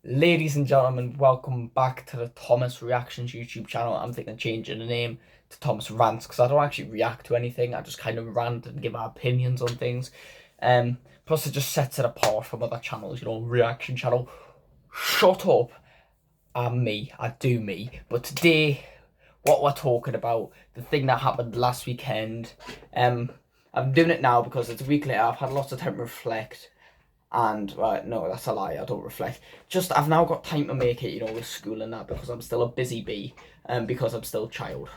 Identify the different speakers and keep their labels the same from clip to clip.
Speaker 1: Ladies and gentlemen, welcome back to the Thomas Reactions YouTube channel. I'm thinking of changing the name to Thomas Rants because I don't actually react to anything. I just kind of rant and give my opinions on things. Plus, it just sets it apart from other channels, reaction channel. Shut up. I'm me. I do me. But today, what we're talking about, the thing that happened last weekend. I'm doing it now because it's a week later. I've had lots of time to reflect. And right, no, that's a lie. I don't reflect. Just I've now got time to make it, with school and that because I'm still a busy bee, and because I'm still a child.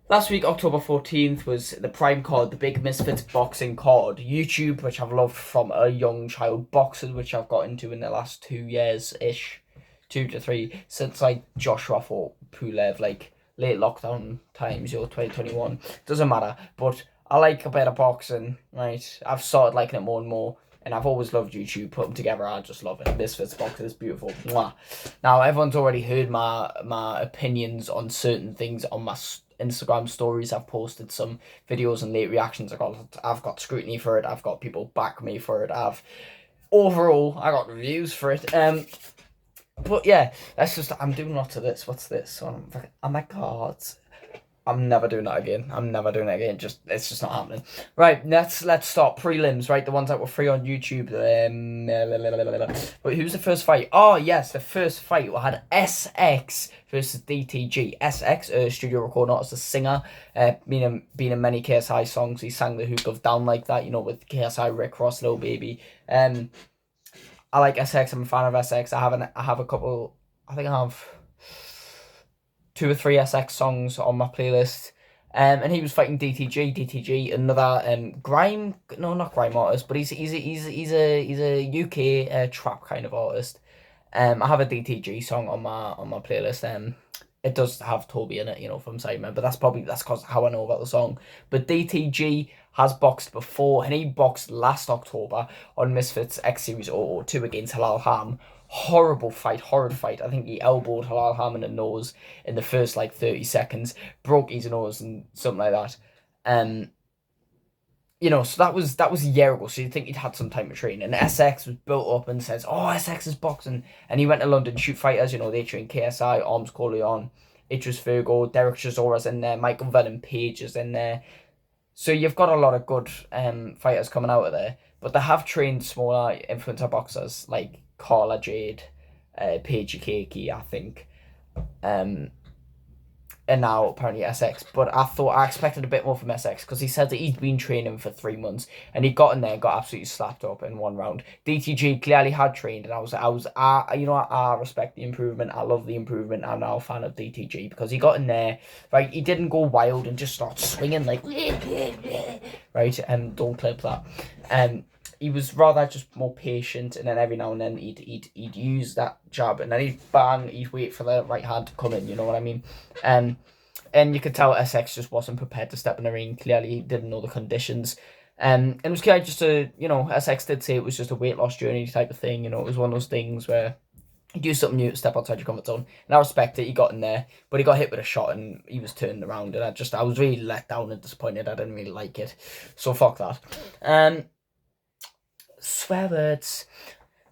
Speaker 1: Last week, October 14th, was the Prime card, the Big Misfits boxing card. YouTube, which I've loved from a young child, boxing, which I've got into in the last 2 years ish, 2 to 3, since like Joshua fought Pulev, like late lockdown times, 2021. Doesn't matter, but I like a bit of boxing, right? I've started liking it more and more. And I've always loved YouTube. Put them together, I just love it. Misfits boxing is beautiful. Mwah. Now, everyone's already heard my opinions on certain things on my Instagram stories. I've posted some videos and late reactions. I've got scrutiny for it. I've got people back me for it. I got reviews for it. But yeah, I'm doing lots of this. What's this? Oh my god. I'm never doing that again. I'm never doing it again. It's just not happening. Right, let's start prelims. Right, the ones that were free on YouTube. But who's the first fight? Oh yes, the first fight we had SX versus DTG. SX, studio record artist, a singer. Been in many KSI songs. He sang the Hook of Down Like That. With KSI, Rick Ross, Lil Baby. I like SX. I'm a fan of SX. I have a couple. I think I have 2 or 3 SX songs on my playlist. And he was fighting DTG. DTG, another grime, no, not grime artist, but he's a UK trap kind of artist. I have a DTG song on my playlist. It does have Toby in it, from Sidemen, but that's cause how I know about the song. But DTG has boxed before, and he boxed last October on Misfits X Series 002 against Halal Ham. Horrid fight. I think he elbowed Halal Ham in the nose in the first 30 seconds, broke his nose and something like that. So that was a year ago, so you'd think he'd had some time to train. And SX was built up and says, oh, SX is boxing. And he went to London Shoot Fighters, they train KSI, Arms Corleone, Idris Virgo, Derek Chisora's in there, Michael Venom Page is in there. So you've got a lot of good fighters coming out of there. But they have trained smaller influencer boxers like Carla Jade, Paige Keiki, I think. And now apparently SX. But I expected a bit more from SX because he said that he'd been training for 3 months and he got in there and got absolutely slapped up in 1 round. DTG clearly had trained, and I respect the improvement. I love the improvement. I'm now a fan of DTG because he got in there, right? He didn't go wild and just start swinging like right. Don't clip that. He was rather just more patient, and then every now and then he'd use that jab, and then he'd wait for the right hand to come in. You know what I mean? And you could tell SX just wasn't prepared to step in the ring. Clearly, he didn't know the conditions. And it was kind of just SX did say it was just a weight loss journey type of thing. It was one of those things where you do something new, step outside your comfort zone. And I respect it. He got in there, but he got hit with a shot and he was turned around. And I was really let down and disappointed. I didn't really like it. So fuck that. Swear words.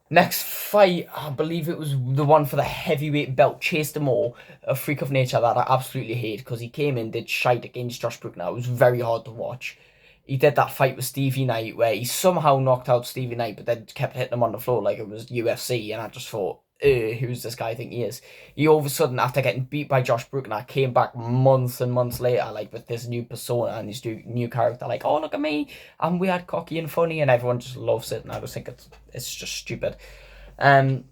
Speaker 1: Next fight, I believe it was the one for the heavyweight belt. Chase Demore, a freak of nature that I absolutely hate because he came in, did shite against Josh Brookner. It was very hard to watch. He did that fight with Stevie Knight where he somehow knocked out Stevie Knight, but then kept hitting him on the floor like it was UFC, and I just thought, who's this guy I think he is? He all of a sudden, after getting beat by Josh Brookner, came back months and months later, with this new persona and this new character, oh, look at me, I'm weird, cocky and funny, and everyone just loves it, and I just think it's just stupid. So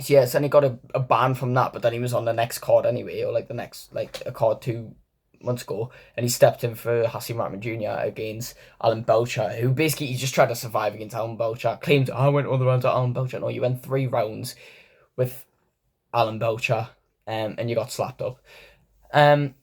Speaker 1: yes, and he got a ban from that, but then he was on the next card anyway, or the next, a card 2 months ago, and he stepped in for Hassim Rahman Jr. against Alan Belcher, who basically he just tried to survive against Alan Belcher, claimed, I went all the rounds at Alan Belcher. No, you went 3 rounds with Alan Belcher, and you got slapped up.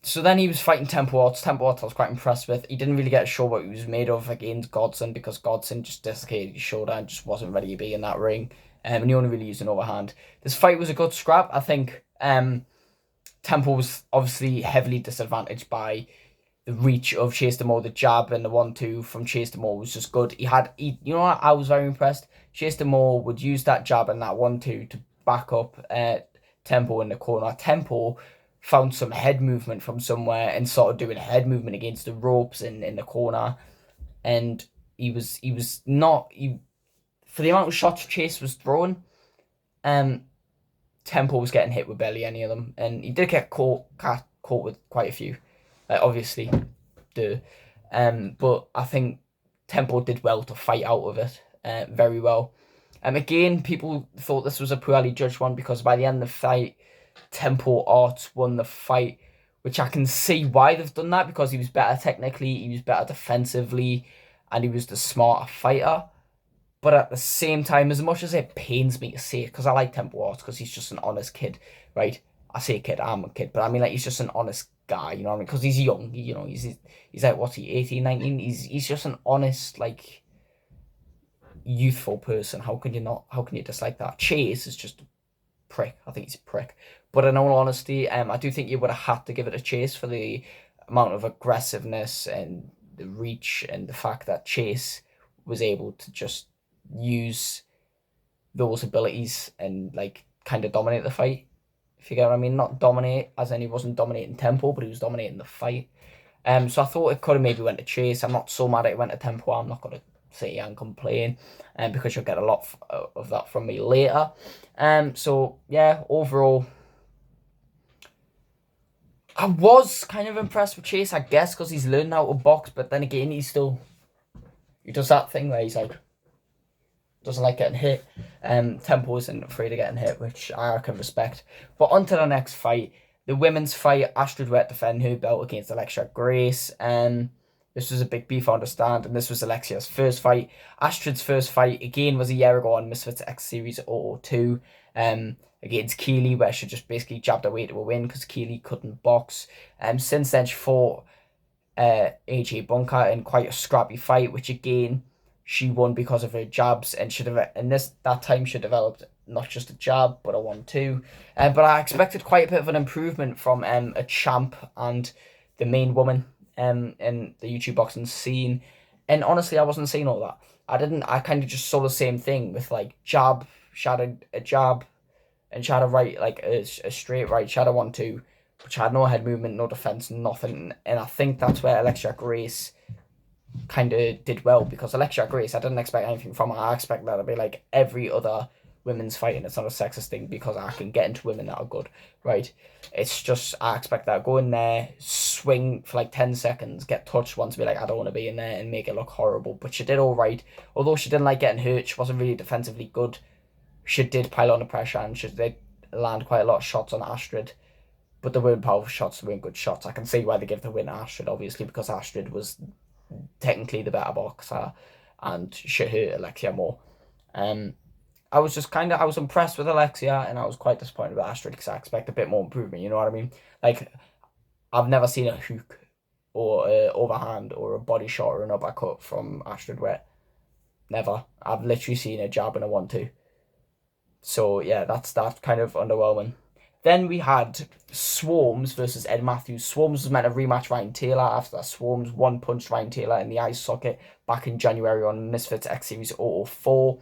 Speaker 1: So then he was fighting Tempo Odds. Tempo Odds I was quite impressed with. He didn't really get to show what he was made of against Godson because Godson just dislocated his shoulder and just wasn't ready to be in that ring. And he only really used an overhand. This fight was a good scrap. I think Tempo was obviously heavily disadvantaged by the reach of Chase Demore, the jab and the 1-2 from Chase Demore was just good. You know what? I was very impressed. Chase Demore would use that jab and that 1-2 to back up Tempo in the corner. Tempo found some head movement from somewhere and started doing head movement against the ropes in the corner. And he was not, for the amount of shots Chase was throwing, Tempo was getting hit with barely any of them. And he did get caught with quite a few. Obviously, but I think Tempo did well to fight out of it, very well. Again, people thought this was a poorly judged one because by the end of the fight, Tempo Arts won the fight, which I can see why they've done that, because he was better technically, he was better defensively, and he was the smarter fighter. But at the same time, as much as it pains me to say it, because I like Tempo Arts, because he's just an honest kid, right? I say kid, I'm a kid, but I mean, like, he's just an honest guy, you know what I mean? Because he's young, you know, he's like, what's he, 18, 19? He's just an honest, like, youthful person. How can you dislike that? Chase is just a prick. I think he's a prick. But in all honesty, I do think you would have had to give it a Chase for the amount of aggressiveness and the reach and the fact that Chase was able to just use those abilities and, like, kind of dominate the fight. If you get what I mean, not dominate as in he wasn't dominating Tempo, but he was dominating the fight. So I thought it could have maybe went to Chase. I'm not so mad it went to Tempo. I'm not gonna sit here and complain, because you'll get a lot of that from me later. So yeah, overall, I was kind of impressed with Chase, I guess, because he's learned how to box. But then again, he does that thing where he's like, doesn't like getting hit. Tempo isn't afraid of getting hit, which I can respect. But on to the next fight. The women's fight, Astrid Wet defending her belt against Alexia Grace. This was a big beef, I understand, and this was Alexia's first fight. Astrid's first fight, again, was a year ago on Misfits X Series 002, against Keely, where she just basically jabbed her way to a win because Keely couldn't box. Since then, she fought AJ Bunker in quite a scrappy fight, which again, she won because of her jabs, and that time she developed not just a jab but a 1-2. But I expected quite a bit of an improvement from a champ and the main woman in the YouTube boxing scene, and honestly, I wasn't seeing all that. I kind of just saw the same thing with, like, jab, she had a jab, and she had a right, like a straight right, she had a 1-2, but she had no head movement, no defense, nothing. And I think that's where Alexia Grace kind of did well, because Alexia Grace, I didn't expect anything from her. I expect that to be like every other women's fighting. It's not a sexist thing, because I can get into women that are good, right? It's just, I expect that, go in there, swing for like 10 seconds, get touched once, be like, I don't want to be in there, and make it look horrible. But she did all right. Although she didn't like getting hurt, she wasn't really defensively good. She did pile on the pressure, and she did land quite a lot of shots on Astrid. But they weren't powerful shots, they weren't good shots. I can see why they give the win to Astrid, obviously, because Astrid was technically the better boxer, and she hurt Alexia more. I was impressed with Alexia, and I was quite disappointed with Astrid, because I expect a bit more improvement, you know what I mean? Like, I've never seen a hook, or a overhand, or a body shot, or an uppercut from Astrid Wet. Never. I've literally seen a jab and a 1-2. So yeah, that's kind of underwhelming. Then we had Swarms versus Ed Matthews. Swarms was meant to rematch Ryan Taylor after that. Swarms one-punched Ryan Taylor in the eye socket back in January on Misfits X Series 004.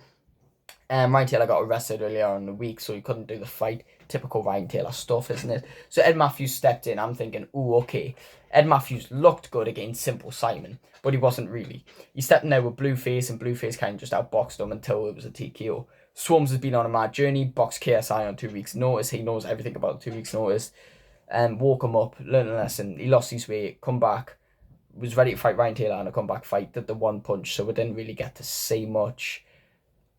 Speaker 1: Ryan Taylor got arrested earlier in the week, so he couldn't do the fight. Typical Ryan Taylor stuff, isn't it? So Ed Matthews stepped in. I'm thinking, ooh, okay. Ed Matthews looked good against Simple Simon, but he wasn't really. He stepped in there with Blueface, and Blueface kind of just outboxed him until it was a TKO. Swarms has been on a mad journey, boxed KSI on 2 weeks' notice. He knows everything about 2 weeks' notice. Woke him up, learned a lesson. He lost his weight, come back, was ready to fight Ryan Taylor in a comeback fight, did the one punch, so we didn't really get to see much.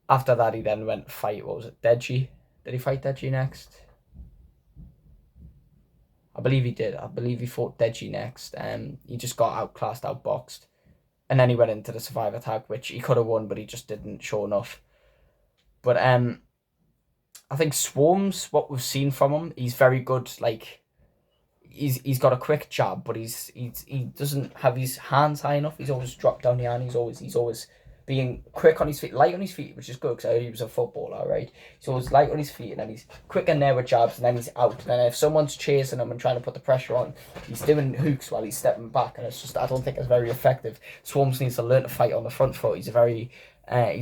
Speaker 1: After that, he then went to fight, what was it, Deji? Did he fight Deji next? I believe he did. I believe he fought Deji next. He just got outclassed, outboxed. And then he went into the Survivor tag, which he could have won, but he just didn't show enough. But I think Swarms, what we've seen from him, he's very good. Like, he's got a quick jab, but he doesn't have his hands high enough. He's always dropped down the hand. He's always being quick on his feet, light on his feet, which is good because I heard he was a footballer, right? So he's light on his feet, and then he's quick in there with jabs, and then he's out. And then if someone's chasing him and trying to put the pressure on, he's doing hooks while he's stepping back, and it's just, I don't think it's very effective. Swarms needs to learn to fight on the front foot. He's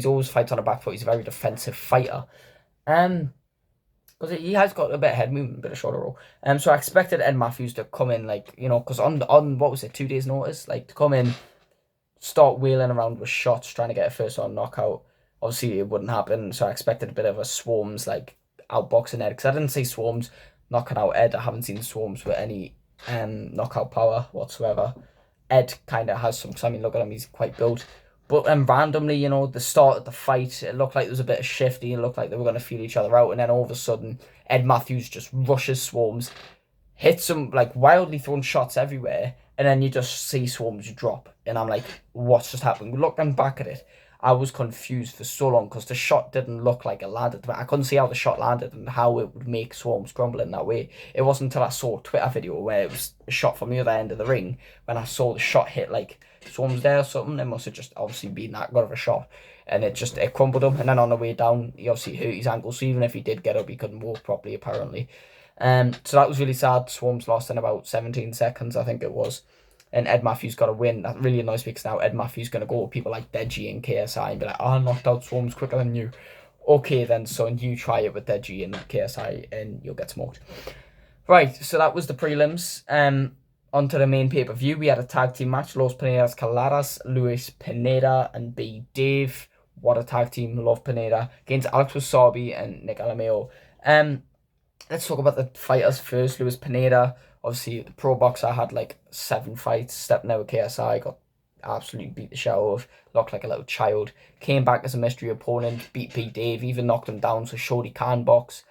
Speaker 1: always fights on the back foot. He's a very defensive fighter. Because he has got a bit of head movement, a bit of shoulder roll. So I expected Ed Matthews to come in, like, because on what was it, 2 days' notice, like, to come in, start wheeling around with shots, trying to get a first round knockout. Obviously, it wouldn't happen, so I expected a bit of a Swarms, like, outboxing Ed, because I didn't see Swarms knocking out Ed. I haven't seen Swarms with any knockout power whatsoever. Ed kind of has some, because I mean, look at him, he's quite built. But randomly, the start of the fight, it looked like there was a bit of shifty. It looked like they were going to feel each other out. And then all of a sudden, Ed Matthews just rushes Swarms, hits him, like, wildly throwing shots everywhere. And then you just see Swarms drop. And I'm like, what's just happened? Looking back at it, I was confused for so long because the shot didn't look like it landed. I couldn't see how the shot landed and how it would make Swarms crumble in that way. It wasn't until I saw a Twitter video where it was a shot from the other end of the ring when I saw the shot hit, like, Swarms there or something. It must have just obviously been that good of a shot, and it crumbled him. And then on the way down, he obviously hurt his ankle, so even if he did get up, he couldn't walk properly apparently. So that was really sad. Swarms lost in about 17 seconds, I think it was, and Ed Matthews got a win. That really annoys me because now Ed Matthews going to go with people like Deji and KSI and be like, oh, I knocked out Swarms quicker than you. Okay then, son, you try it with Deji and KSI and you'll get smoked. Right, so that was the prelims. Onto the main pay-per-view, we had a tag team match. Los Pinedas Caladas, Luis Pineda and B. Dave. What a tag team. Love Pineda. Against Alex Wasabi and Nick Alameo. Let's talk about the fighters first. Luis Pineda, obviously the pro boxer, had like 7 fights. Stepping out with KSI, got absolutely beat the shit out of. Looked like a little child. Came back as a mystery opponent. Beat B. Dave. Even knocked him down, so showed he can box.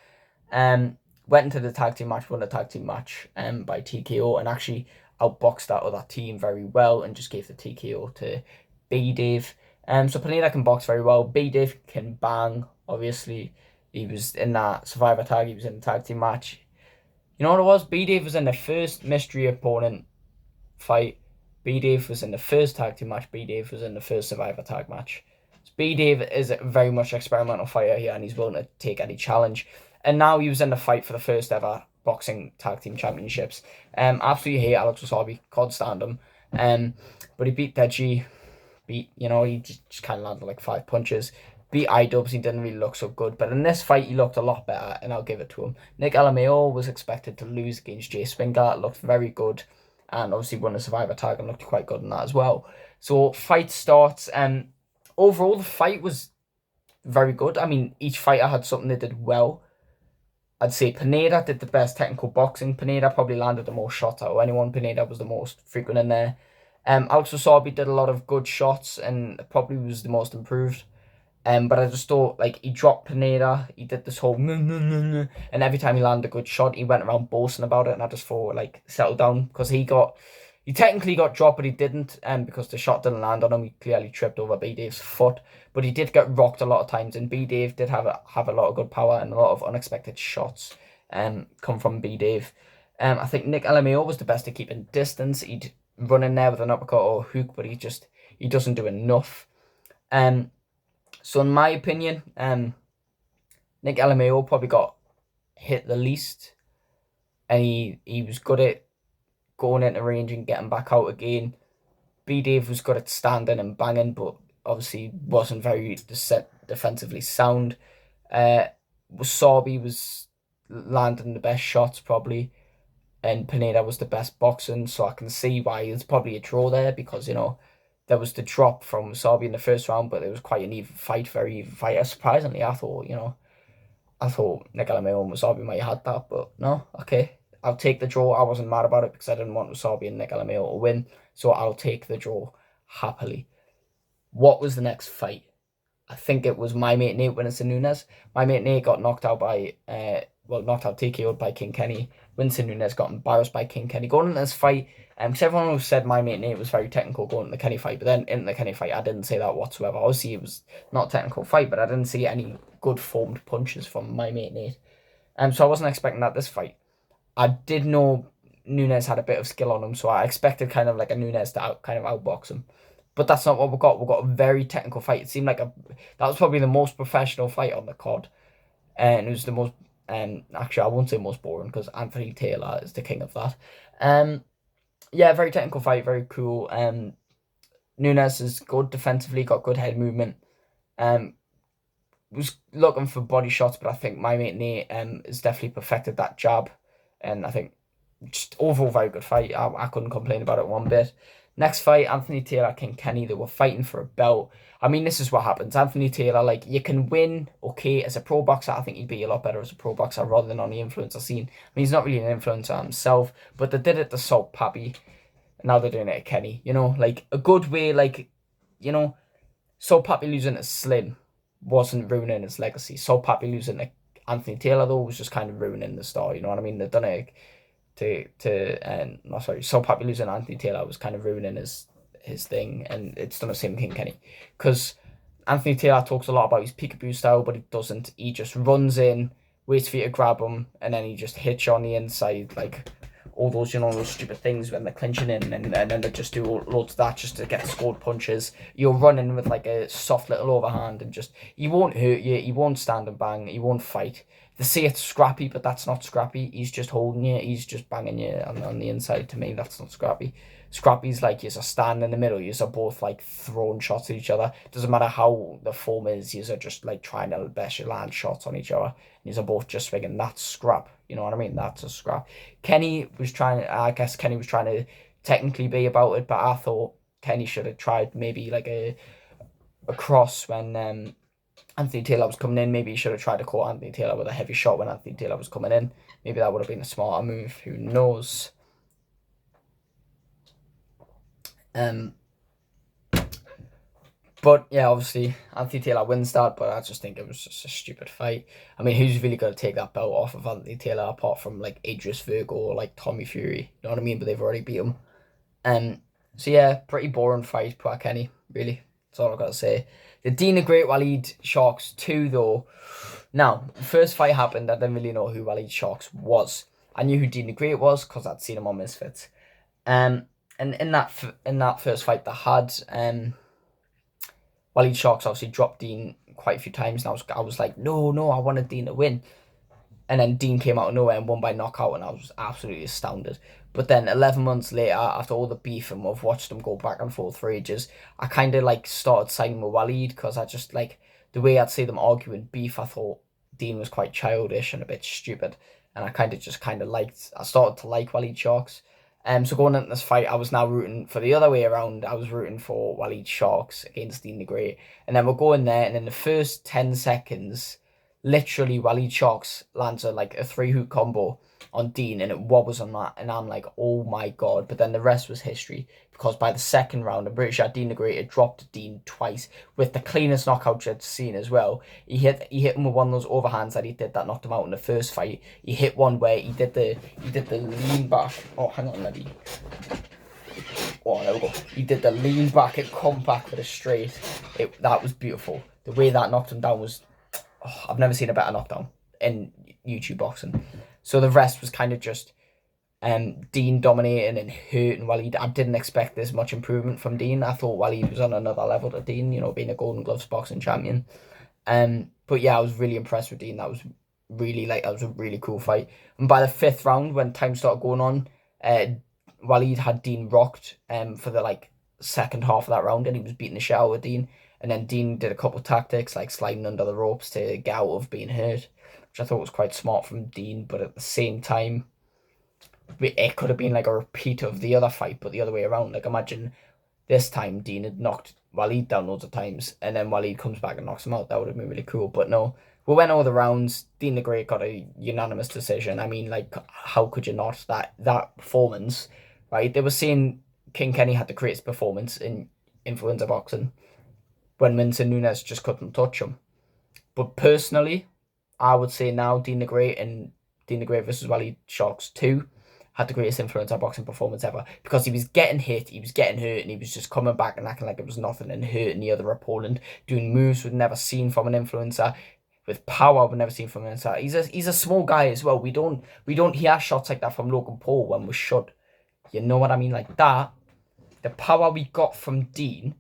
Speaker 1: Went into the tag team match, won the tag team match by TKO, and actually outboxed that other team very well and just gave the TKO to B. Dave. So Pineda can box very well. B. Dave can bang, obviously. He was in that Survivor tag, he was in the tag team match. You know what it was? B. Dave was in the first mystery opponent fight. B. Dave was in the first tag team match. B. Dave was in the first Survivor tag match. So B. Dave is a very much experimental fighter here, and he's willing to take any challenge. And now he was in the fight for the first ever boxing tag team championships. Absolutely hate Alex Wasabi. Can't stand him. But he beat Deji. He just kind of landed like 5 punches. Beat I-Dubs. He didn't really look so good. But in this fight, he looked a lot better, and I'll give it to him. Nick Alameo was expected to lose against Jay Swingart. Looked very good. And obviously won the Survivor tag and looked quite good in that as well. So fight starts. Overall, the fight was very good. I mean, each fighter had something they did well. I'd say Pineda did the best technical boxing. Pineda probably landed the most shots out of anyone. Pineda was the most frequent in there. Alex Wasabi did a lot of good shots and probably was the most improved. But I just thought, like, he dropped Pineda. He did this whole and every time he landed a good shot, he went around boasting about it. And I just thought, like, settle down, because he technically got dropped, but he didn't. Because the shot didn't land on him. He clearly tripped over B. Dave's foot. But he did get rocked a lot of times, and B. Dave did have a lot of good power and a lot of unexpected shots come from B. Dave. I think Nick Alameo was the best at keeping distance. He'd run in there with an uppercut or a hook, but he doesn't do enough. So in my opinion, Nick Alameo probably got hit the least, and he was good at going into range and getting back out again. B. Dave was good at standing and banging, but obviously wasn't very defensively sound. Wasabi was landing the best shots probably, and Pineda was the best boxing, so I can see why it's probably a draw there, because there was the drop from Wasabi in the first round, but it was quite an even fight, very even fight. Surprisingly, I thought Nick Alameo and Wasabi might have had that, but no, okay. I'll take the draw. I wasn't mad about it because I didn't want Wasabi and Nick Alameo to win, so I'll take the draw happily. What was the next fight? I think it was My Mate Nate Winston Nunes. My Mate Nate got knocked out by, TKO'd by King Kenny. Winston Nunes got embarrassed by King Kenny. Going into this fight, because everyone who said My Mate Nate was very technical going into the Kenny fight, but then in the Kenny fight, I didn't say that whatsoever. Obviously, it was not a technical fight, but I didn't see any good formed punches from My Mate Nate. So I wasn't expecting that this fight. I did know Nunes had a bit of skill on him, so I expected kind of like a Nunes to outbox him. But that's not what we got. We got a very technical fight. It seemed like that was probably the most professional fight on the card, and it was the most. Actually, I won't say most boring because Anthony Taylor is the king of that. Yeah, very technical fight, very cool. Nunes is good defensively, got good head movement. Was looking for body shots, but I think my mate Nate has definitely perfected that jab, and I think just overall very good fight. I couldn't complain about it one bit. Next fight, Anthony Taylor, King Kenny, they were fighting for a belt. I mean, this is what happens. Anthony Taylor, like, you can win, okay, as a pro boxer. I think he'd be a lot better as a pro boxer rather than on the influencer scene. I mean, he's not really an influencer himself, but they did it to Salt Pappy, and now they're doing it to Kenny. You know, like, a good way, like, you know, Salt Pappy losing to Slim wasn't ruining his legacy. Salt Pappy losing to Anthony Taylor, though, was just kind of ruining the star, you know what I mean? They've done it so Pappy losing Anthony Taylor was kind of ruining his thing, and it's done the same with King Kenny, because Anthony Taylor talks a lot about his peekaboo style, but he doesn't. He just runs in, waits for you to grab him, and then he just hits you on the inside, like all those, you know, those stupid things when they're clinching in, and then they just do loads of that just to get scored punches. You're running with like a soft little overhand, and just, he won't hurt you, he won't stand and bang, he won't fight. They say it's scrappy, but that's not scrappy. He's just holding you. He's just banging you on the inside. To me, that's not scrappy. Scrappy's like you're standing in the middle. You're both like throwing shots at each other. Doesn't matter how the form is. You're just like trying to best land shots on each other. You're both just swinging. That's scrap. You know what I mean? That's a scrap. Kenny was trying to technically be about it, but I thought Kenny should have tried maybe like a cross when Anthony Taylor was coming in. Maybe he should have tried to caught Anthony Taylor with a heavy shot when Anthony Taylor was coming in. Maybe that would have been a smarter move. Who knows? But yeah, obviously Anthony Taylor wins that, but I just think it was just a stupid fight. I mean, who's really going to take that belt off of Anthony Taylor apart from like Idris Virgo or like Tommy Fury? You know what I mean? But they've already beat him. So yeah, pretty boring fight, poor Kenny. Really, that's all I've got to say. The Dean the Great Waleed Sharks 2, though. Now, the first fight happened, I didn't really know who Waleed Sharks was. I knew who Dean the Great was because I'd seen him on Misfits. And in that first fight they had, Waleed Sharks obviously dropped Dean quite a few times, and I was like, no, I wanted Dean to win. And then Dean came out of nowhere and won by knockout, and I was absolutely astounded. But then 11 months later, after all the beef and we've watched them go back and forth for ages, I kind of like started siding with Waleed because I just like the way I'd see them arguing beef. I thought Dean was quite childish and a bit stupid, and I I started to like Waleed Sharks. So going into this fight, I was now rooting for the other way around. I was rooting for Waleed Sharks against Dean the Great, and then we're going there, and in the first 10 seconds, literally Waleed Sharks lands a 3-hook combo on Dean, and it wobbles on that, and I'm like, oh my god. But then the rest was history, because by the second round, I'm pretty sure Dean the Great had dropped Dean twice with the cleanest knockout you'd seen as well. He hit him with one of those overhands that he did that knocked him out in the first fight. He hit one where he did the lean back. Oh, hang on, Eddie. Oh, there we go. He did the lean back and come back with a straight. That was beautiful. The way that knocked him down was, I've never seen a better knockdown in YouTube boxing. So the rest was kind of just Dean dominating and hurting Waleed. I didn't expect this much improvement from Dean. I thought Waleed was on another level to Dean, you know, being a Golden Gloves boxing champion. But yeah, I was really impressed with Dean. That was a really cool fight. And by the 5th round, when time started going on, Waleed had Dean rocked for the second half of that round, and he was beating the shit out of Dean. And then Dean did a couple of tactics like sliding under the ropes to get out of being hurt, which I thought was quite smart from Dean. But at the same time, it could have been like a repeat of the other fight, but the other way around. Like, imagine this time Dean had knocked Waleed down loads of times, and then Waleed comes back and knocks him out. That would have been really cool. But no, we went all the rounds. Dean the Great got a unanimous decision. I mean, like, how could you not? That performance, right? They were saying King Kenny had the greatest performance in influencer boxing when Vincent Nunes just couldn't touch him. But personally, I would say now Dean the Great and Dean the Great versus Waleed Sharks 2 had the greatest influencer boxing performance ever, because he was getting hit, he was getting hurt, and he was just coming back and acting like it was nothing and hurting the other opponent, doing moves we'd never seen from an influencer, with power we've never seen from an influencer. He's a small guy as well. We don't hear shots like that from Logan Paul when we should. You know what I mean? Like that, the power we got from Dean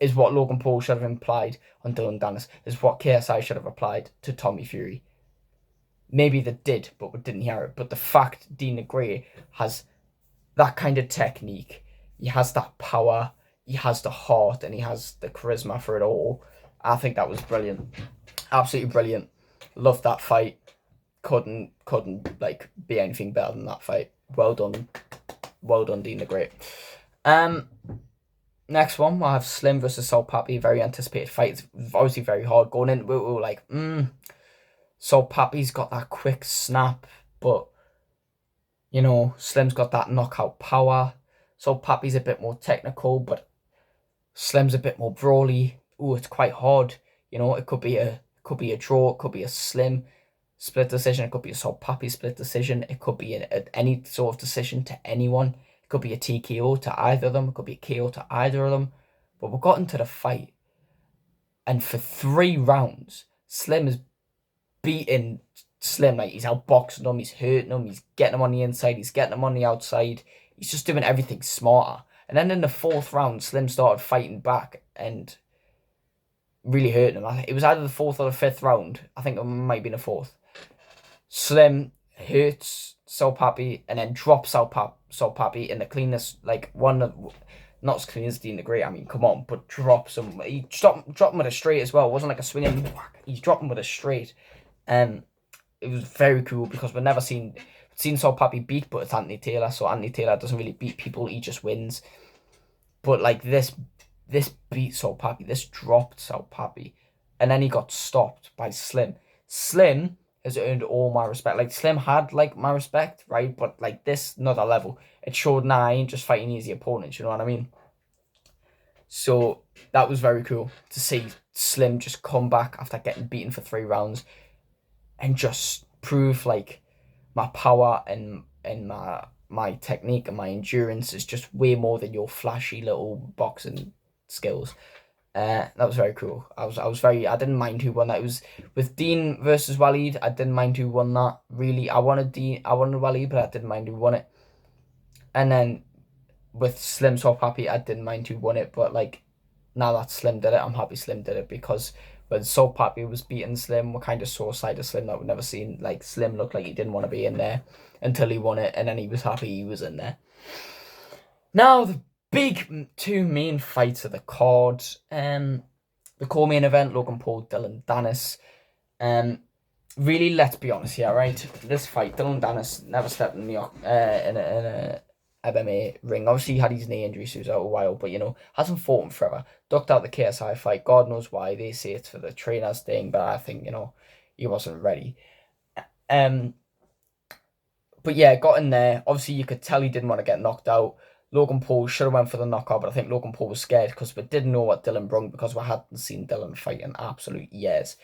Speaker 1: is what Logan Paul should have implied on Dylan Dennis, is what KSI should have applied to Tommy Fury. Maybe they did, but we didn't hear it. But the fact Dean Gray has that kind of technique, he has that power, he has the heart, and he has the charisma for it all. I think that was brilliant. Absolutely brilliant. Loved that fight. Couldn't like be anything better than that fight. Well done, Dean the Great. Next one, we'll have Slim versus Salt Pappy. Very anticipated fight. It's obviously very hard going in. We were like, Salt Pappy's got that quick snap, but you know, Slim's got that knockout power. Salt Pappy's a bit more technical, but Slim's a bit more brawly. Ooh, it's quite hard. You know, it could be a draw. It could be a Slim split decision. It could be a Salt Pappy split decision. It could be any sort of decision to anyone. It could be a TKO to either of them. It could be a KO to either of them. But we got into the fight, and for 3 rounds, Slim is beating Slim. Like, he's outboxing him, he's hurting him, he's getting him on the inside, he's getting him on the outside. He's just doing everything smarter. And then in the 4th round, Slim started fighting back and really hurting him. It was either the 4th or the 5th round. I think it might be the 4th. Slim hurts Salt Pappy and then drops Salt Pappy in the cleanest, like one of, not as clean as Dean the Great, I mean, come on, but drops him. He dropped him with a straight as well. It wasn't like a swinging whack. He's dropping with a straight. It was very cool because we've never seen Salt Pappy beat, but it's Anthony Taylor, so Anthony Taylor doesn't really beat people, he just wins. But like this beat Salt Pappy, this dropped Salt Pappy, and then he got stopped by Slim. Slim has earned all my respect. Like, Slim had like my respect, right? But like this, another level. It showed, nah, I ain't just fighting easy opponents, you know what I mean? So that was very cool to see Slim just come back after getting beaten for 3 rounds and just prove like my power and my technique and my endurance is just way more than your flashy little boxing skills. That was very cool. I didn't mind who won that. It was with Dean versus Waleed. I didn't mind who won that. Really, I wanted Waleed, but I didn't mind who won it. And then with Slim Salt Pappy, I didn't mind who won it, but like now that Slim did it, I'm happy Slim did it, because when Salt Pappy was beating Slim, we kind of saw a side of Slim that we'd never seen. Like, Slim looked like he didn't want to be in there until he won it, and then he was happy he was in there. Now, the big 2 main fights of the card. The co-main event, Logan Paul, Dylan Dennis. Really, let's be honest here, right? This fight, Dylan Dennis never stepped in a MMA ring. Obviously, he had his knee injury, so he was out a while, but, you know, hasn't fought him forever. Ducked out the KSI fight. God knows why. They say it's for the trainers thing, but I think, you know, he wasn't ready. But yeah, got in there. Obviously, you could tell he didn't want to get knocked out. Logan Paul should have went for the knockout, but I think Logan Paul was scared because we didn't know what Dylan brung, because we hadn't seen Dylan fight in absolute years.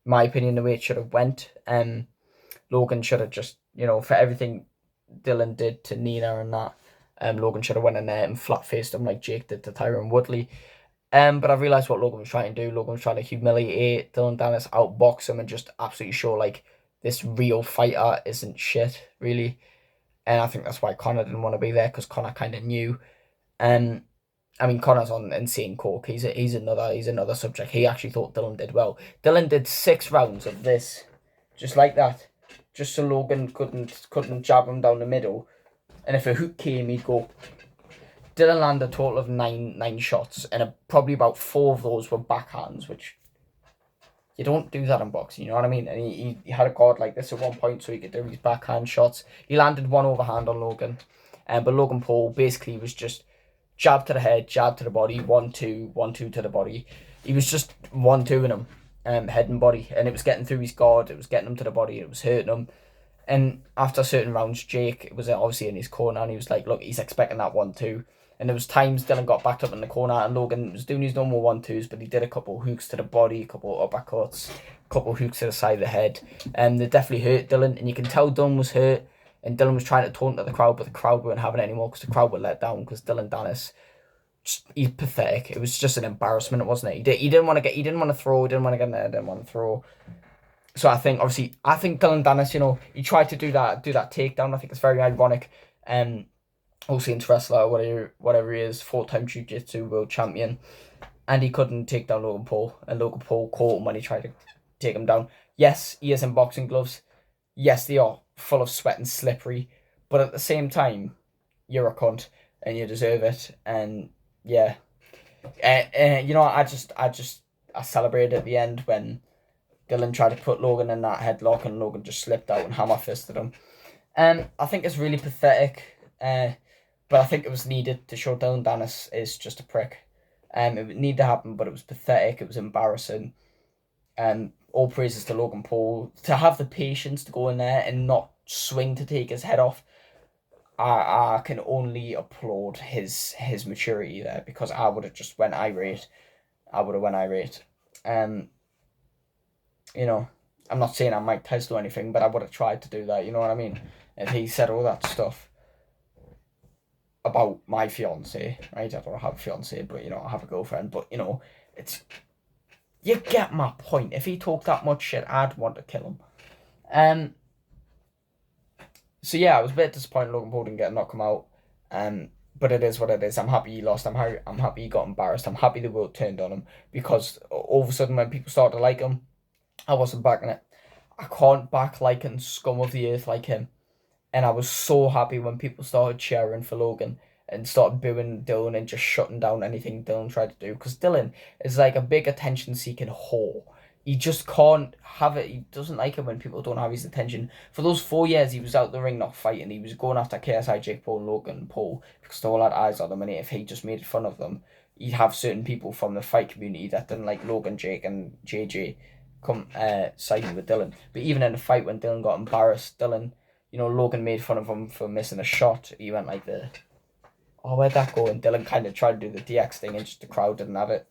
Speaker 1: My opinion, the way it should have went, Logan should have just, you know, for everything Dylan did to Nina and that, Logan should have went in there and flat-faced him like Jake did to Tyron Woodley. But I realised what Logan was trying to do. Logan was trying to humiliate Dylan Dennis, outbox him, and just absolutely show, like, this real fighter isn't shit, really. And I think that's why Conor didn't want to be there, because Conor kind of knew. I mean, Conor's on insane coke. He's another subject. He actually thought Dylan did well. Dylan did 6 rounds of this, just like that, just so Logan couldn't jab him down the middle. And if a hook came, he'd go. Dylan landed a total of 9 shots, and probably about 4 of those were backhands, which you don't do that in boxing, you know what I mean? And he had a guard like this at one point, so he could do his backhand shots. He landed 1 overhand on Logan, but Logan Paul basically was just jab to the head, jab to the body, 1-2, 1-2 to the body. He was just 1-2ing him, head and body, and it was getting through his guard, it was getting him to the body, it was hurting him. And after certain rounds, Jake was obviously in his corner, and he was like, look, he's expecting that 1-2. And there was times Dylan got backed up in the corner, and Logan was doing his normal 1-2s, but he did a couple of hooks to the body, a couple of uppercuts, a couple of hooks to the side of the head. And they definitely hurt Dylan, and you can tell Dylan was hurt, and Dylan was trying to taunt at the crowd, but the crowd weren't having it anymore because the crowd were let down, because Dylan Dennis, he's pathetic. It was just an embarrassment, wasn't it? He didn't want to throw, he didn't want to get in there, didn't want to throw. So I think Dylan Dennis, you know, he tried to do that takedown. I think it's very ironic. All Saints wrestler, whatever he is, 4-time Jiu-Jitsu world champion, and he couldn't take down Logan Paul, and Logan Paul caught him when he tried to take him down. Yes, he is in boxing gloves. Yes, they are full of sweat and slippery, but at the same time, you're a cunt and you deserve it. And yeah, I celebrated at the end when Dylan tried to put Logan in that headlock and Logan just slipped out and hammer fisted him. And I think it's really pathetic. But I think it was needed to show Dylan Dennis is just a prick. It would need to happen, but it was pathetic. It was embarrassing. All praises to Logan Paul to have the patience to go in there and not swing to take his head off. I can only applaud his maturity there, because I would have just went irate. You know, I'm not saying I'm Mike Tyson or anything, but I would have tried to do that. You know what I mean? If he said all that stuff about my fiance, right? I don't have a fiance, but I have a girlfriend. But you get my point. If he talked that much shit, I'd want to kill him. So yeah, I was a bit disappointed Logan Paul didn't get a knock him out. But it is what it is. I'm happy he lost. I'm happy he got embarrassed. I'm happy the world turned on him, because all of a sudden when people started to like him, I wasn't backing it. I can't back liking scum of the earth like him. And I was so happy when people started cheering for Logan and started booing Dylan and just shutting down anything Dylan tried to do. Because Dylan is like a big attention-seeking whore. He just can't have it. He doesn't like it when people don't have his attention. For those 4 years he was out the ring not fighting, he was going after KSI, Jake Paul, and Logan Paul, because they all had eyes on him. And if he just made fun of them, he'd have certain people from the fight community that didn't like Logan, Jake, and JJ come siding with Dylan. But even in the fight when Dylan got embarrassed, Logan made fun of him for missing a shot. He went like where'd that go? And Dylan kind of tried to do the DX thing and just the crowd didn't have it.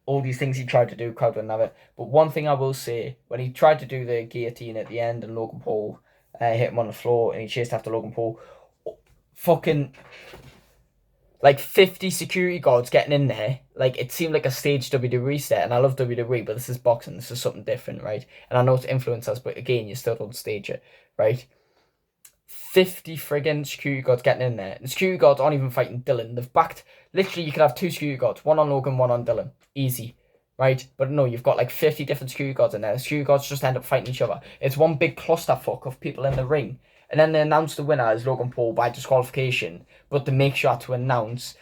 Speaker 1: All these things he tried to do, crowd didn't have it. But one thing I will say, when he tried to do the guillotine at the end and Logan Paul hit him on the floor and he chased after Logan Paul, fucking like 50 security guards getting in there. Like, it seemed like a staged WWE set, and I love WWE, but this is boxing, this is something different, right? And I know it's influencers, but again, you still don't stage it, right? 50 friggin' security guards getting in there. And security guards aren't even fighting Dylan. They've backed, literally, you could have 2 security guards, one on Logan, one on Dylan. Easy, right? But no, you've got like 50 different security guards in there. The security guards just end up fighting each other. It's one big clusterfuck of people in the ring. And then they announce the winner as Logan Paul by disqualification, but they make sure to announce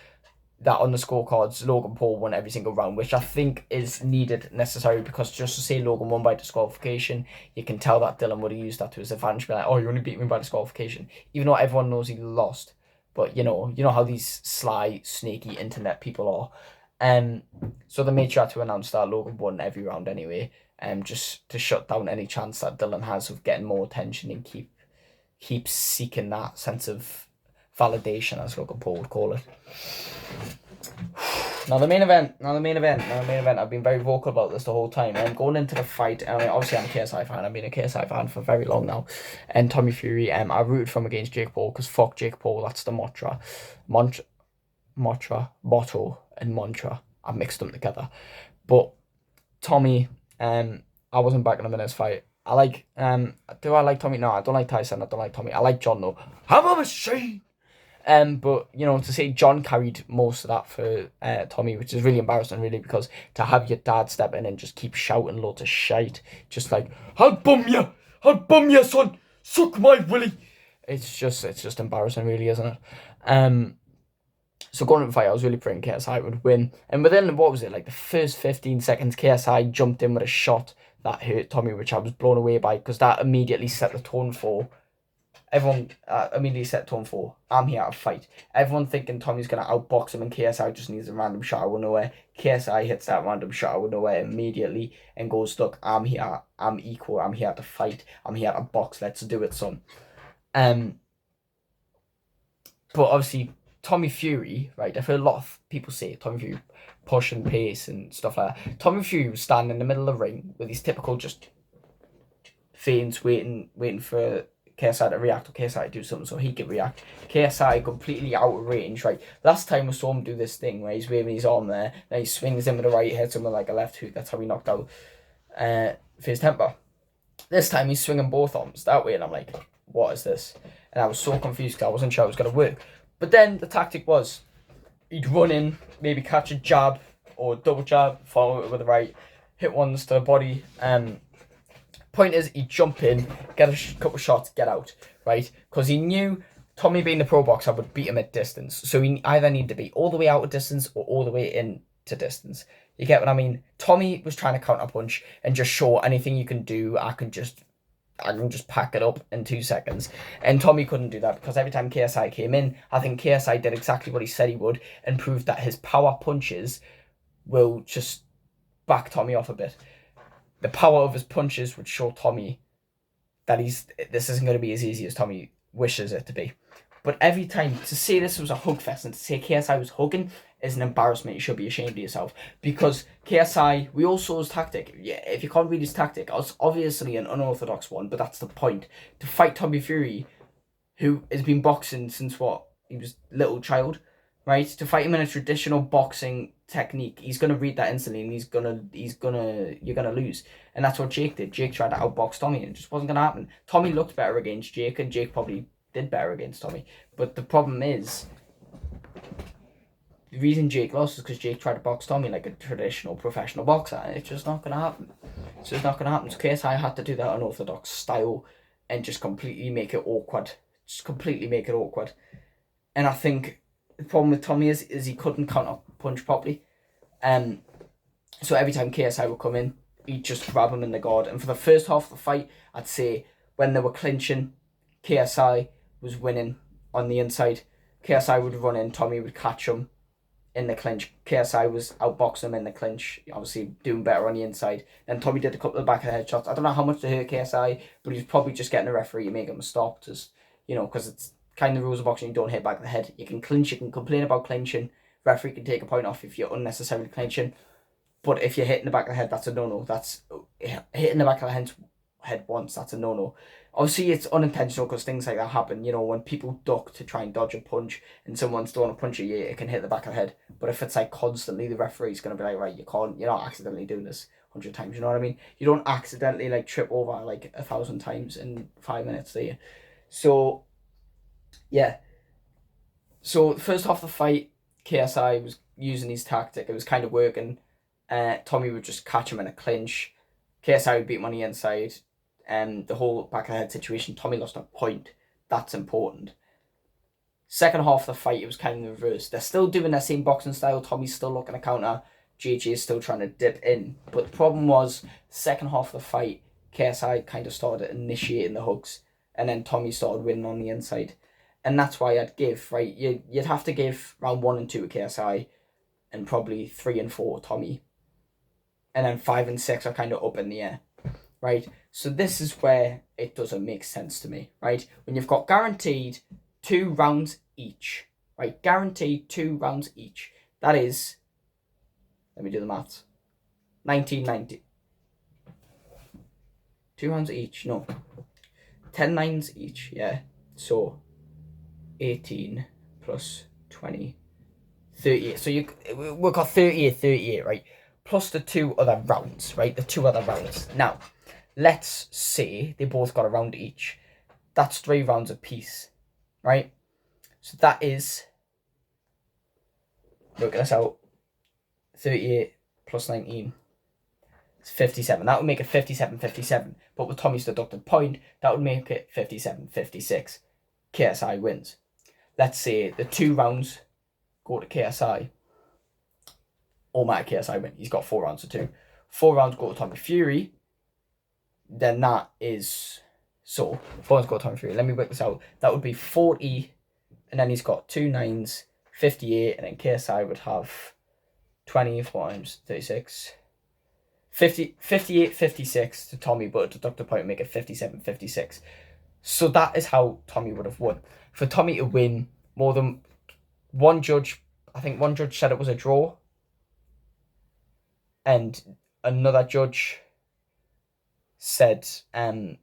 Speaker 1: that on the scorecards, Logan Paul won every single round, which I think is needed, necessary, because just to say Logan won by disqualification, you can tell that Dylan would have used that to his advantage, be like, oh, you only beat me by disqualification, even though everyone knows he lost. But you know how these sly, snaky internet people are. So they made sure to announce that Logan won every round anyway, just to shut down any chance that Dylan has of getting more attention and keep seeking that sense of validation, as Logan Paul would call it. Now the main event. I've been very vocal about this the whole time. And going into the fight, obviously I'm a KSI fan. I've been a KSI fan for very long now. And Tommy Fury, I rooted for him against Jake Paul, because fuck Jake Paul. That's the motto, and mantra. I mixed them together. But Tommy, I wasn't backing him in his fight. Do I like Tommy? No, I don't like Tyson. I don't like Tommy. I like John though. I'm a machine. But to say John carried most of that for Tommy, which is really embarrassing, really, because to have your dad step in and just keep shouting loads of shite, just like, I'll bum you, son, suck my willy. It's just embarrassing, really, isn't it? So going into the fight, I was really praying KSI would win, and within, what was it, like the first 15 seconds, KSI jumped in with a shot that hurt Tommy, which I was blown away by, because that immediately set the tone for everyone. Immediately set the tone for, I'm here to fight. Everyone thinking Tommy's going to outbox him and KSI just needs a random shot out of nowhere. KSI hits that random shot out of nowhere immediately and goes, look, I'm here, I'm equal, I'm here to fight, I'm here to box, let's do it, son. But obviously, Tommy Fury, right, I've heard a lot of people say Tommy Fury push and pace and stuff like that. Tommy Fury was standing in the middle of the ring with his typical just feints, waiting for KSI to react, or KSI to do something so he could react. KSI completely out of range, right? Last time we saw him do this thing where he's waving his arm there, then he swings in with the right, hits him with like a left hook. That's how he knocked out Fizz Temper. This time he's swinging both arms that way, and I'm like, what is this? And I was so confused because I wasn't sure it was going to work. But then the tactic was he'd run in, maybe catch a jab or double jab, follow it with the right, hit ones to the body. Point is, he'd jump in, get a couple shots, get out, right? Because he knew Tommy, being the pro boxer, would beat him at distance. So he either needed to be all the way out of distance or all the way into distance. You get what I mean? Tommy was trying to counter punch and just show anything you can do, I can just pack it up in 2 seconds. And Tommy couldn't do that because every time KSI came in, I think KSI did exactly what he said he would and proved that his power punches will just back Tommy off a bit. The power of his punches would show Tommy that this isn't going to be as easy as Tommy wishes it to be. But every time, to say this was a hug fest and to say KSI was hugging is an embarrassment. You should be ashamed of yourself. Because KSI, we all saw his tactic. Yeah, if you can't read his tactic, it's obviously an unorthodox one, but that's the point. To fight Tommy Fury, who has been boxing since he was a little child, right? To fight him in a traditional boxing technique, he's gonna read that instantly, and you're gonna lose. And that's what Jake did. Jake tried to outbox Tommy, and it just wasn't gonna happen. Tommy looked better against Jake, and Jake probably did better against Tommy. But the problem is, the reason Jake lost is because Jake tried to box Tommy like a traditional professional boxer, and it's just not gonna happen. It's just not gonna happen. So KSI had to do that unorthodox style, and just completely make it awkward. And I think the problem with Tommy is he couldn't counter punch properly. So every time KSI would come in, he'd just grab him in the guard. And for the first half of the fight, I'd say when they were clinching, KSI was winning on the inside. KSI would run in, Tommy would catch him in the clinch. KSI was outboxing him in the clinch, obviously doing better on the inside. Then Tommy did a couple of back of the head shots. I don't know how much to hurt KSI, but he's probably just getting the referee to make him stop, just, because it's kind of the rules of boxing. You don't hit back of the head. You can clinch, you can complain about clinching. Referee can take a point off if you're unnecessarily clinching. But if you're hitting the back of the head, that's a no-no. That's hitting the back of the head once, that's a no-no. Obviously, it's unintentional because things like that happen. When people duck to try and dodge a punch and someone's throwing a punch at you, it can hit the back of the head. But if it's like constantly, the referee's going to be like, right, you're not accidentally doing this 100 times, you know what I mean? You don't accidentally like trip over like 1,000 times in 5 minutes, do you? So, yeah. So, the first half of the fight, KSI was using his tactic. It was kind of working. Tommy would just catch him in a clinch. KSI would beat him on the inside. The whole back of the head situation, Tommy lost a point. That's important. Second half of the fight, it was kind of the reverse. They're still doing their same boxing style. Tommy's still looking to counter. JJ is still trying to dip in. But the problem was, second half of the fight, KSI kind of started initiating the hooks. And then Tommy started winning on the inside. And that's why I'd give, right? You'd have to give round 1 and 2 to KSI. And probably 3 and 4 Tommy. And then 5 and 6 are kind of up in the air. Right? So this is where it doesn't make sense to me, right? When you've got guaranteed 2 rounds each, right? Guaranteed 2 rounds each. That is, let me do the maths. 1990. 2 rounds each, no. 10 nines each, yeah. So, 18 plus 20, 38. So we've got 38, right? Plus the 2 other rounds, right? The 2 other rounds. Now, let's say they both got a round each. That's 3 rounds apiece, right? So that is, look at this out, 38 plus 19. It's 57. That would make it 57-57. But with Tommy's deducted point, that would make it 57-56. KSI wins. Let's say the 2 rounds go to KSI. Automatic KSI win. He's got 4 rounds to 2. 4 rounds go to Tommy Fury. Then that is, so 4 rounds go to Tommy Fury. Let me work this out. That would be 40. And then he's got 2 nines, 58. And then KSI would have 20, 4 times 36. 58-56 to Tommy, but a deducted point would make it 57-56. So that is how Tommy would have won. For Tommy to win, more than one judge, I think one judge said it was a draw. And another judge said, the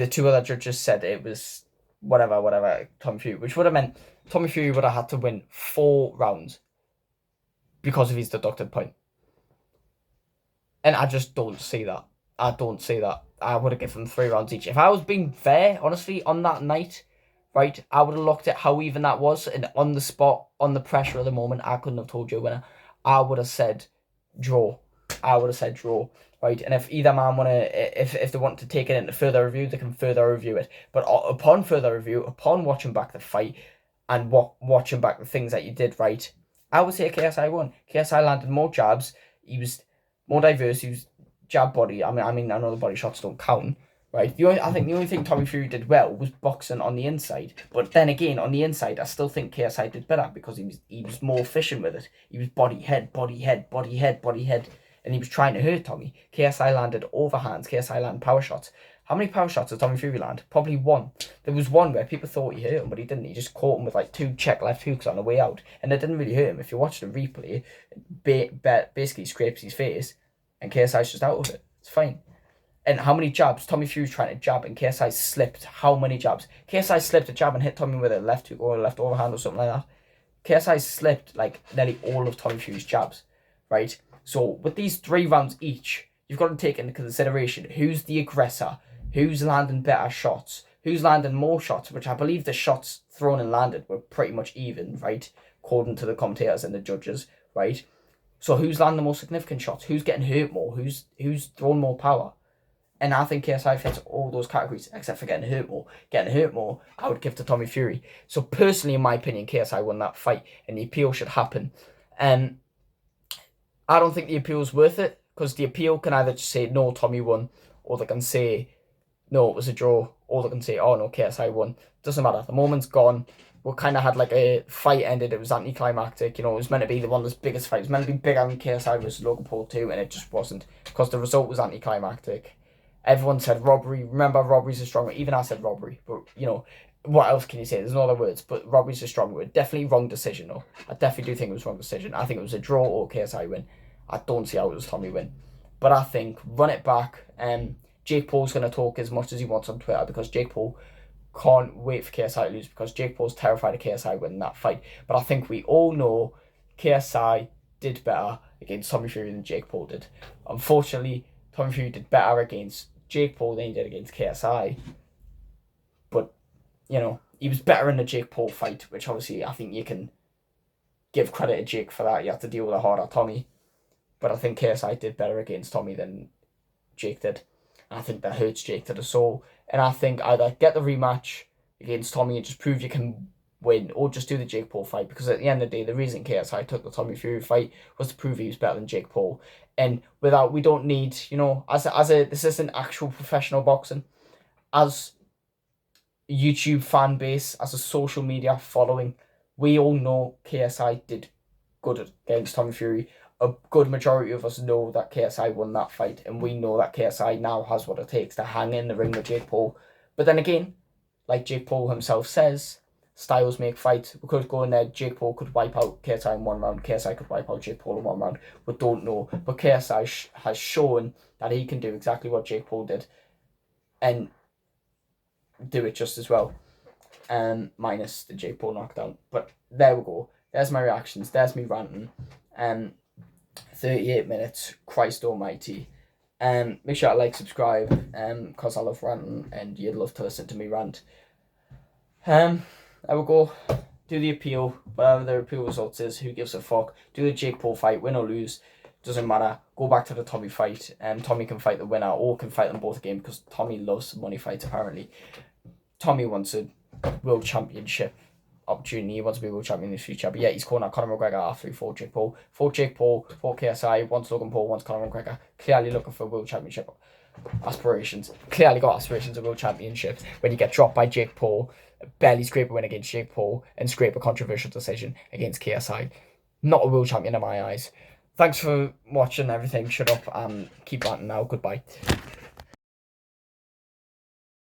Speaker 1: 2 other judges said it was whatever, Tommy Fury, which would have meant Tommy Fury would have had to win 4 rounds because of his deducted point. And I just don't see that. I would have given them 3 rounds each. If I was being fair, honestly, on that night, right? I would have looked at how even that was, and on the spot, on the pressure of the moment, I couldn't have told you a winner. I would have said draw. Right? And if either man if they want to take it into further review, they can further review it. But upon further review, upon watching back the fight and watching back the things that you did right, I would say KSI won. KSI landed more jabs. He was more diverse. He was jab body. I mean, I know the body shots don't count, right? I think the only thing Tommy Fury did well was boxing on the inside. But then again, on the inside, I still think KSI did better because he was more efficient with it. He was body head, and he was trying to hurt Tommy. KSI landed overhands. KSI landed power shots. How many power shots did Tommy Fury land? Probably one. There was one where people thought he hurt him, but he didn't. He just caught him with like 2 check left hooks on the way out, and it didn't really hurt him. If you watch the replay, basically scrapes his face, and KSI's just out of it. It's fine. And how many jabs? Tommy Fury's trying to jab, and KSI slipped. How many jabs? KSI slipped a jab and hit Tommy with a left hook or a left overhand or something like that. KSI slipped like nearly all of Tommy Fury's jabs, right? So with these 3 rounds each, you've got to take into consideration who's the aggressor, who's landing better shots, who's landing more shots, which I believe the shots thrown and landed were pretty much even, right? According to the commentators and the judges, right? So who's landing the more significant shots? Who's getting hurt more? Who's throwing more power? And I think KSI fits all those categories, except for getting hurt more. Getting hurt more, I would give to Tommy Fury. So personally, in my opinion, KSI won that fight, and the appeal should happen. I don't think the appeal is worth it, because the appeal can either just say, no, Tommy won, or they can say, no, it was a draw, or they can say, oh, no, KSI won. Doesn't matter. The moment's gone. We kind of had like a fight ended. It was anticlimactic. It was meant to be one of the biggest fights. It was meant to be bigger than KSI versus Logan Paul 2, and it just wasn't, because the result was anticlimactic. Everyone said robbery. Remember, robbery's a strong word. Even I said robbery, but, what else can you say? There's no other words, but robbery's a strong word. Definitely wrong decision, though. I definitely do think it was wrong decision. I think it was a draw or KSI win. I don't see how it was Tommy win. But I think, run it back. Jake Paul's going to talk as much as he wants on Twitter, because Jake Paul can't wait for KSI to lose, because Jake Paul's terrified of KSI winning that fight. But I think we all know KSI did better against Tommy Fury than Jake Paul did. Unfortunately, Tommy Fury did better against Jake Paul than he did against KSI. But, he was better in the Jake Paul fight, which obviously I think you can give credit to Jake for that. You have to deal with a harder Tommy. But I think KSI did better against Tommy than Jake did. And I think that hurts Jake to the soul. And I think either get the rematch against Tommy and just prove you can win, or just do the Jake Paul fight. Because at the end of the day, the reason KSI took the Tommy Fury fight was to prove he was better than Jake Paul. And we don't need, this isn't actual professional boxing. As a YouTube fan base, as a social media following, we all know KSI did good against Tommy Fury. A good majority of us know that KSI won that fight, and we know that KSI now has what it takes to hang in the ring with Jake Paul. But then again, like Jake Paul himself says, styles make fights. We could go in there, Jake Paul could wipe out KSI in 1 round, KSI could wipe out Jake Paul in 1 round. We don't know. But KSI has shown that he can do exactly what Jake Paul did, and do it just as well. Minus the Jake Paul knockdown. But there we go. There's my reactions. There's me ranting. 38 minutes. Christ almighty. Make sure to like, subscribe, because I love ranting, and you'd love to listen to me rant. There we go. Do the appeal. Whatever the appeal results is, who gives a fuck? Do the Jake Paul fight, win or lose. Doesn't matter. Go back to the Tommy fight. Tommy can fight the winner, or can fight them both again, because Tommy loves money fights apparently. Tommy wants a world championship opportunity. He wants to be world champion in the future. But yeah, he's calling out Conor McGregor after he fought Jake Paul. Fought Jake Paul, fought KSI, wants Logan Paul, wants Conor McGregor. Clearly looking for world championship aspirations. Clearly got aspirations of world championships. When you get dropped by Jake Paul, barely scrape a win against Jake Paul, and scrape a controversial decision against KSI. Not a world champion in my eyes. Thanks for watching everything. Shut up and keep ranting now. Goodbye.